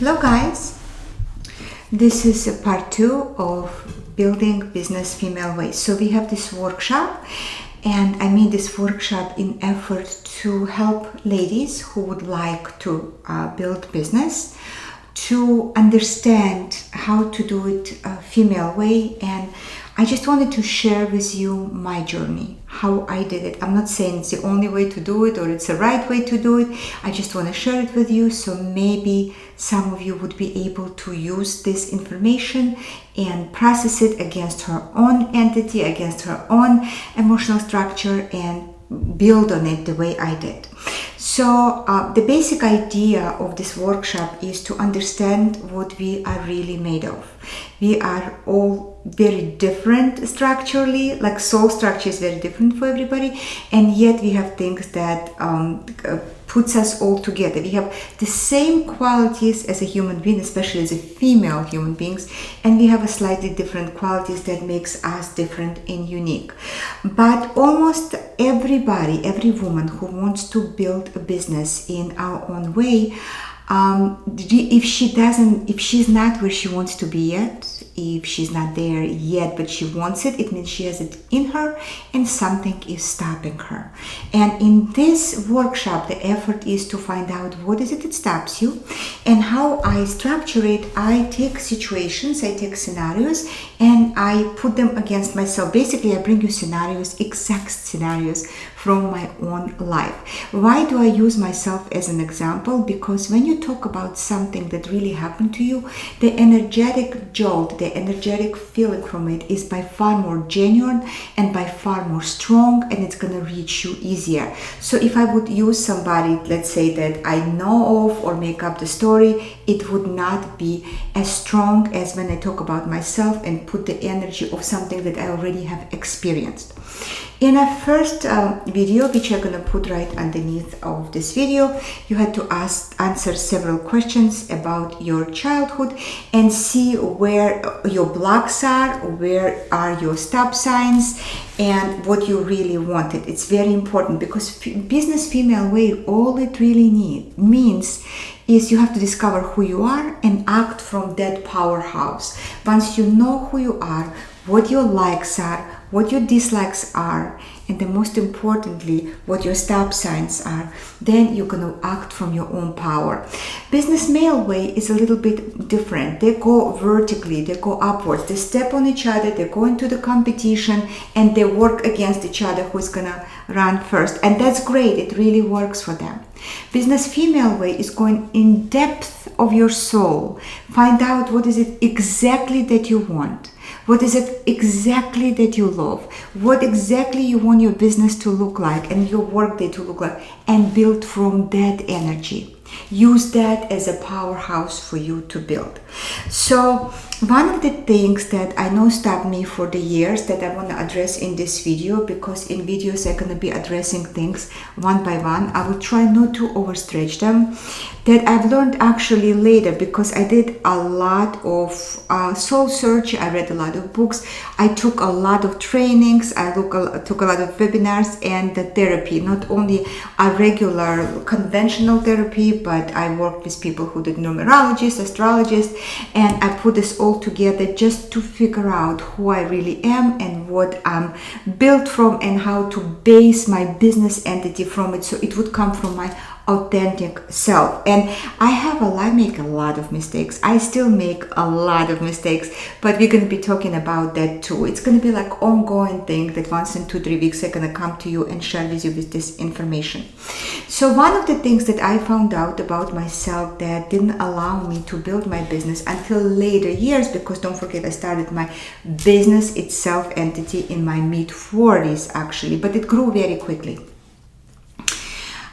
Hello guys, this is a part 2 of building business female way. So we have this workshop, and I made this workshop in effort to help ladies who would like to build business to understand how to do it female way. And I just wanted to share with you my journey, how I did it. I'm not saying it's the only way to do it or it's the right way to do it. I just want to share it with you, so maybe some of you would be able to use this information and process it against her own entity, against her own emotional structure, and build on it the way I did. So the basic idea of this workshop is to understand what we are really made of. We are all very different structurally, like soul structure is very different for everybody, and yet we have things that puts us all together. We have the same qualities as a human being, especially as a female human beings, and we have a slightly different qualities that makes us different and unique. But almost everybody, every woman who wants to build a business in our own way, if she's not where she wants to be yet, if she's not there yet but she wants it, it means she has it in her and something is stopping her. And in this workshop, the effort is to find out what is it that stops you, and how I structure it. I take situations, I take scenarios, and I put them against myself. Basically, I bring you scenarios, exact scenarios from my own life. Why do I use myself as an example? Because when you talk about something that really happened to you, the energetic jolt, the energetic feeling from it is by far more genuine and by far more strong, and it's going to reach you easier. So if I would use somebody, let's say, that I know of or make up the story, it would not be as strong as when I talk about myself and put the energy of something that I already have experienced. In a first video, which I'm going to put right underneath of this video, you had to answer several questions about your childhood and see where your blocks are, where are your stop signs, and what you really wanted. It's very important, because business female way, all it really means is you have to discover who you are and act from that powerhouse. Once you know who you are, what your likes are, what your dislikes are, and then most importantly, what your stop signs are, then you're going to act from your own power. Business male way is a little bit different. They go vertically, they go upwards, they step on each other, they go into the competition, and they work against each other who's going to run first. And that's great, it really works for them. Business female way is going in depth of your soul. Find out what is it exactly that you want. What is it exactly that you love? What exactly you want your business to look like and your workday to look like, and build from that energy. Use that as a powerhouse for you to build. So one of the things that I know stopped me for the years that I want to address in this video, because in videos I'm going to be addressing things one by one. I will try not to overstretch them. That I've learned actually later, because I did a lot of soul search. I read a lot of books. I took a lot of trainings. I took a lot of webinars and the therapy, not only a regular conventional therapy, but I worked with people who did numerologists, astrologists, and I put this all together just to figure out who I really am and what I'm built from, and how to base my business entity from it, so it would come from my authentic self. And I make a lot of mistakes. I still make a lot of mistakes, but we're going to be talking about that too. It's going to be like ongoing thing that once in 2-3 weeks I'm going to come to you and share with you with this information. So one of the things that I found out about myself that didn't allow me to build my business until later years, because don't forget I started my business itself entity in my mid-40s actually, but it grew very quickly,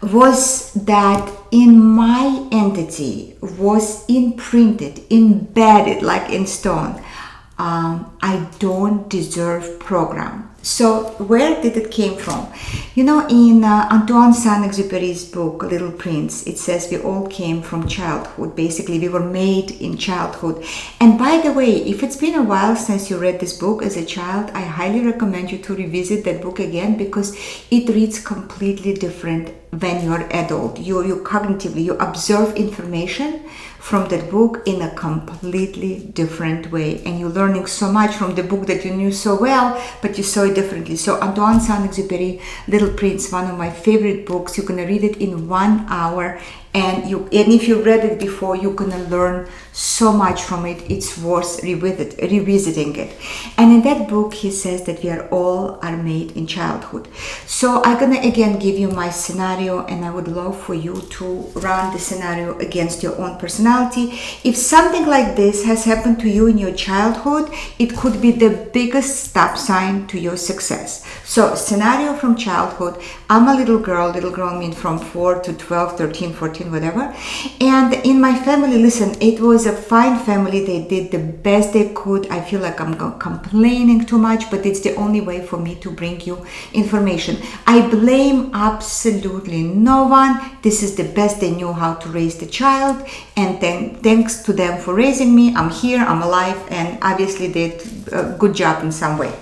was that in my entity was imprinted, embedded like in stone, I don't deserve program. So where did it came from? You know, in Antoine Saint-Exupéry's book, Little Prince, it says we all came from childhood. Basically, we were made in childhood. And by the way, if it's been a while since you read this book as a child, I highly recommend you to revisit that book again, because it reads completely different when you're adult. You cognitively, you observe information from that book in a completely different way. And you're learning so much from the book that you knew so well, but you saw it differently. So Antoine Saint-Exupery, Little Prince, one of my favorite books. You're gonna read it in 1 hour. And if you read it before, you're gonna learn so much from it. It's worth revisiting it. And in that book, he says that we are all made in childhood. So I'm gonna again give you my scenario, and I would love for you to run the scenario against your own personality. If something like this has happened to you in your childhood, it could be the biggest stop sign to your success. So scenario from childhood: I'm a little girl means from 4 to 12, 13, 14, whatever. And in my family, listen, it was a fine family. They did the best they could. I feel like I'm complaining too much, but it's the only way for me to bring you information. I blame absolutely no one. This is the best they knew how to raise the child, and then thanks to them for raising me. I'm here, I'm alive, and obviously they did a good job in some way.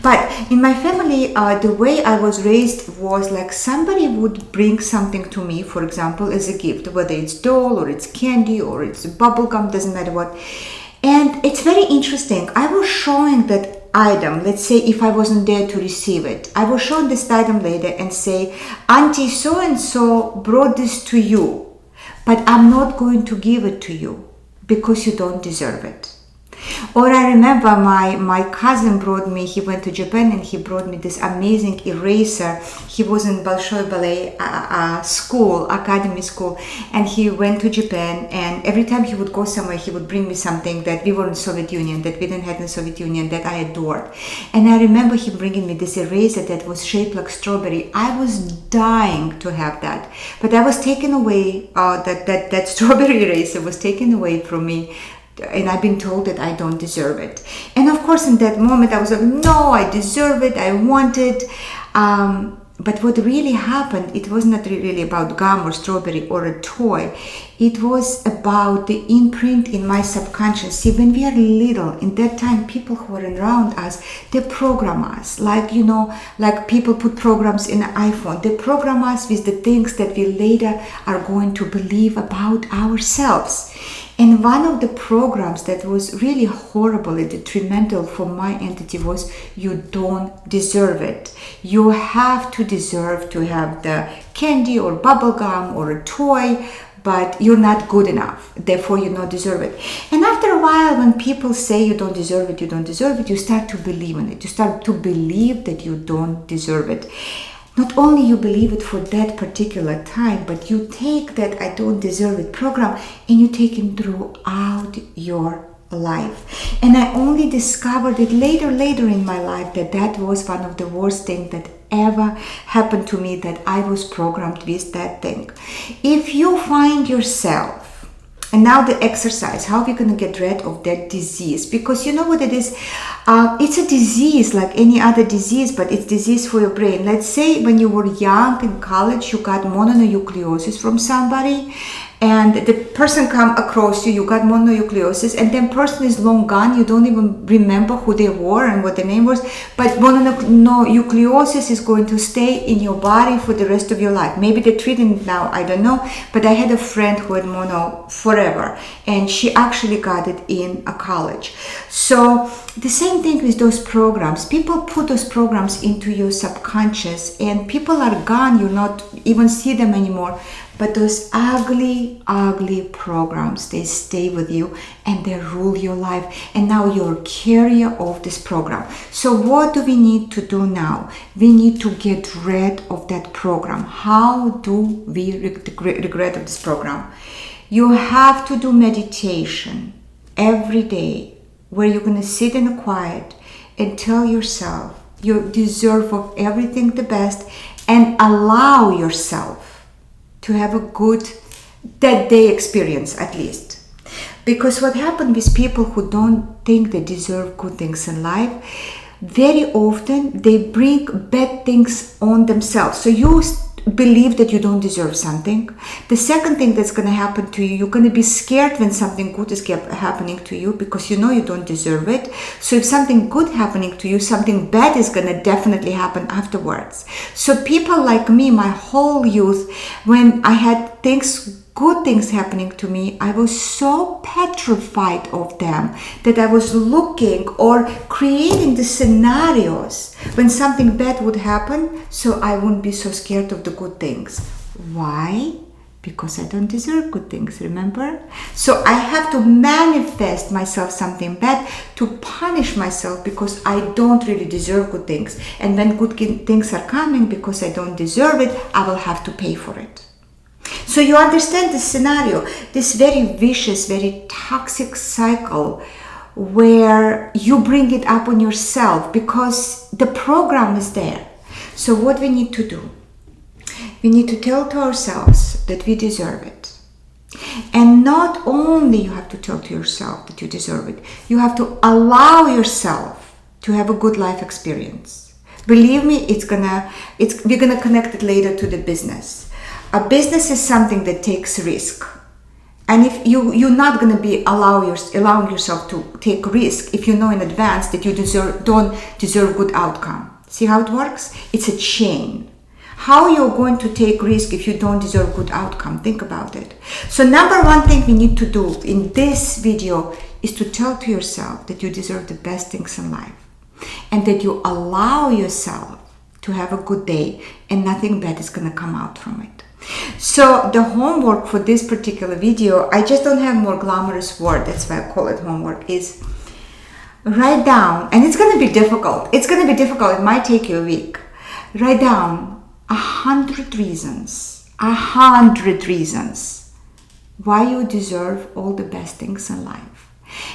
But in my family, the way I was raised was like somebody would bring something to me, for example, as a gift, whether it's doll or it's candy or it's bubble gum, doesn't matter what. And it's very interesting. I was showing that item, let's say if I wasn't there to receive it, I was showing this item later and say, Auntie so-and-so brought this to you, but I'm not going to give it to you because you don't deserve it. Or I remember my cousin brought me, he went to Japan and he brought me this amazing eraser. He was in Bolshoi Ballet academy school, and he went to Japan, and every time he would go somewhere, he would bring me something that we were in Soviet Union, that we didn't have in the Soviet Union, that I adored. And I remember him bringing me this eraser that was shaped like strawberry. I was dying to have that, but I was taken away, that strawberry eraser was taken away from me. And I've been told that I don't deserve it. And of course, in that moment, I was like, no, I deserve it. I want it. But what really happened, it was not really about gum or strawberry or a toy. It was about the imprint in my subconscious. See, when we are little, in that time, people who are around us, they program us. Like, like people put programs in an iPhone. They program us with the things that we later are going to believe about ourselves. And one of the programs that was really horrible and detrimental for my entity was, you don't deserve it. You have to deserve to have the candy or bubble gum or a toy, but you're not good enough. Therefore, you don't deserve it. And after a while, when people say you don't deserve it, you start to believe in it. You start to believe that you don't deserve it. Not only you believe it for that particular time, but you take that I don't deserve it program and you take it throughout your life. And I only discovered it later in my life that was one of the worst things that ever happened to me, that I was programmed with that thing. If you find yourself, and now the exercise, how are we going to get rid of that disease? Because you know what it is? It's a disease like any other disease, but it's disease for your brain. Let's say when you were young in college, you got mononucleosis from somebody, and the person come across you got mononucleosis, and then person is long gone, you don't even remember who they were and what their name was, but mononucleosis is going to stay in your body for the rest of your life. Maybe they're treating it now, I don't know, but I had a friend who had mono forever, and she actually got it in a college. So the same thing with those programs. People put those programs into your subconscious, and people are gone, you not even see them anymore. But those ugly programs, they stay with you and they rule your life. And now you're a carrier of this program. So what do we need to do now? We need to get rid of that program. How do we regret of this program? You have to do meditation every day, where you're going to sit in the quiet and tell yourself you deserve of everything the best, and allow yourself to have a good that day experience at least. Because what happens with people who don't think they deserve good things in life, very often they bring bad things on themselves. So you believe that you don't deserve something. The second thing that's going to happen to you, you're going to be scared when something good is happening to you, because you know you don't deserve it. So if something good happening to you, something bad is going to definitely happen afterwards. So people like me, my whole youth, when I had things good things happening to me, I was so petrified of them that I was looking or creating the scenarios when something bad would happen, so I wouldn't be so scared of the good things. Why? Because I don't deserve good things, remember? So I have to manifest myself something bad to punish myself because I don't really deserve good things. And when good things are coming because I don't deserve it, I will have to pay for it. So you understand the scenario, this very vicious, very toxic cycle where you bring it up on yourself because the program is there. So what we need to do? We need to tell to ourselves that we deserve it. And not only you have to tell to yourself that you deserve it, you have to allow yourself to have a good life experience. Believe me, we're gonna connect it later to the business. A business is something that takes risk. And if you're not gonna be allowing yourself to take risk if you know in advance that you don't deserve good outcome. See how it works? It's a chain. How you're going to take risk if you don't deserve good outcome? Think about it. So number one thing we need to do in this video is to tell to yourself that you deserve the best things in life and that you allow yourself to have a good day and nothing bad is going to come out from it. So the homework for this particular video, I just don't have more glamorous word, that's why I call it homework, is write down, and it's going to be difficult. It's going to be difficult. It might take you a week. Write down 100 reasons why you deserve all the best things in life.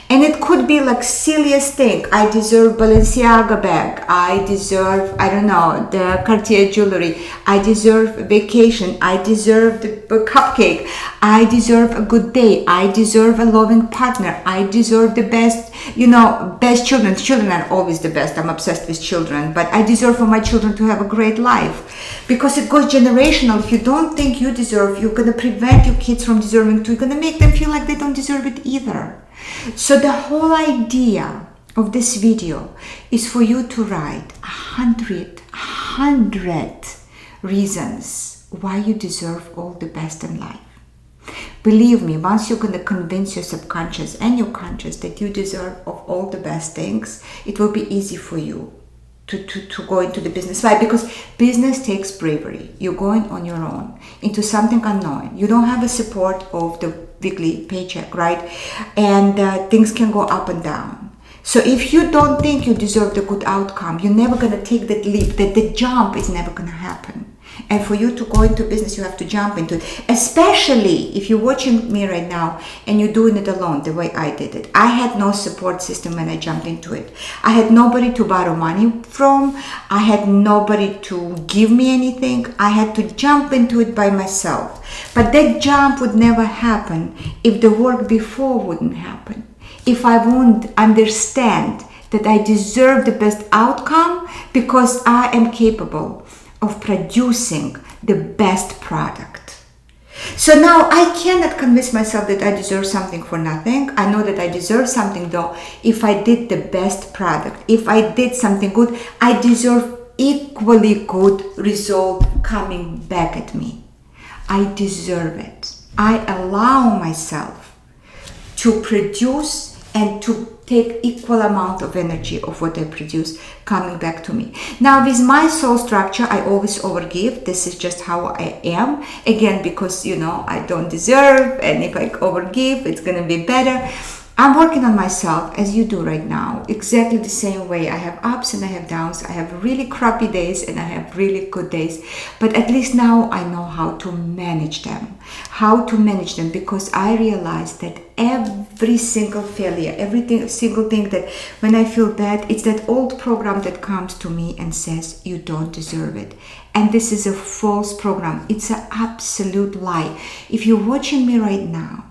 And it could be like silliest thing. I deserve Balenciaga bag. I deserve, I don't know, the Cartier jewelry. I deserve vacation. I deserve the cupcake. I deserve a good day. I deserve a loving partner. I deserve the best, best children. Children are always the best. I'm obsessed with children. But I deserve for my children to have a great life. Because it goes generational. If you don't think you deserve, you're going to prevent your kids from deserving too. You're going to make them feel like they don't deserve it either. So the whole idea of this video is for you to write 100 reasons why you deserve all the best in life. Believe me, once you're going to convince your subconscious and your conscious that you deserve of all the best things, it will be easy for you to go into the business. Why? Because business takes bravery. You're going on your own into something unknown. You don't have the support of the weekly paycheck, right? And things can go up and down. So if you don't think you deserve the good outcome, you're never going to take that leap, that the jump is never going to happen. And for you to go into business, you have to jump into it. Especially if you're watching me right now and you're doing it alone the way I did it. I had no support system when I jumped into it. I had nobody to borrow money from. I had nobody to give me anything. I had to jump into it by myself. But that jump would never happen if the work before wouldn't happen. If I wouldn't understand that I deserve the best outcome because I am capable of producing the best product. So now I cannot convince myself that I deserve something for nothing. I know that I deserve something though. If I did the best product, if I did something good, I deserve equally good result coming back at me. I deserve it. I allow myself to produce and to take equal amount of energy of what I produce coming back to me. Now with my soul structure, I always overgive. This is just how I am. Again, because I don't deserve, and if I overgive, it's gonna be better. I'm working on myself as you do right now, exactly the same way. I have ups and I have downs. I have really crappy days and I have really good days. But at least now I know how to manage them. Because I realize that every single failure, single thing that when I feel bad, it's that old program that comes to me and says, you don't deserve it. And this is a false program. It's an absolute lie. If you're watching me right now,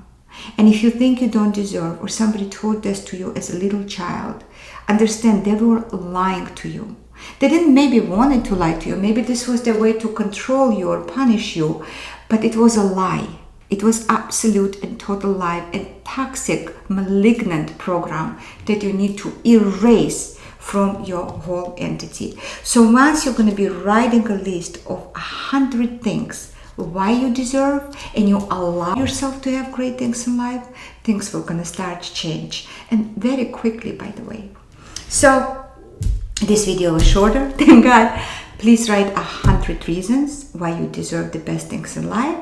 and if you think you don't deserve, or somebody told this to you as a little child, understand they were lying to you. They didn't maybe wanted to lie to you. Maybe this was their way to control you or punish you, but it was a lie. It was absolute and total lie, and toxic, malignant program that you need to erase from your whole entity. So once you're going to be writing a list of 100 things why you deserve, and you allow yourself to have great things in life, things will gonna start to change, and very quickly, by the way. So this video was shorter, thank God. Please write 100 reasons why you deserve the best things in life.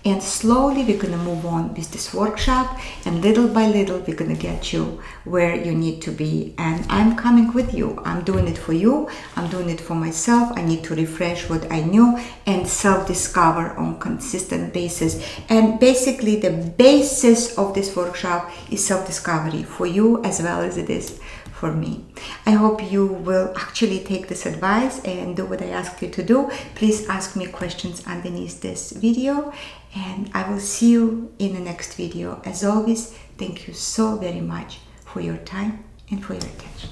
And slowly we're gonna move on with this workshop, and little by little we're gonna get you where you need to be. And I'm coming with you. I'm doing it for you. I'm doing it for myself. I need to refresh what I knew and self-discover on consistent basis. And basically the basis of this workshop is self-discovery for you as well as it is for me. I hope you will actually take this advice and do what I asked you to do. Please ask me questions underneath this video, and I will see you in the next video. As always, thank you so very much for your time and for your attention.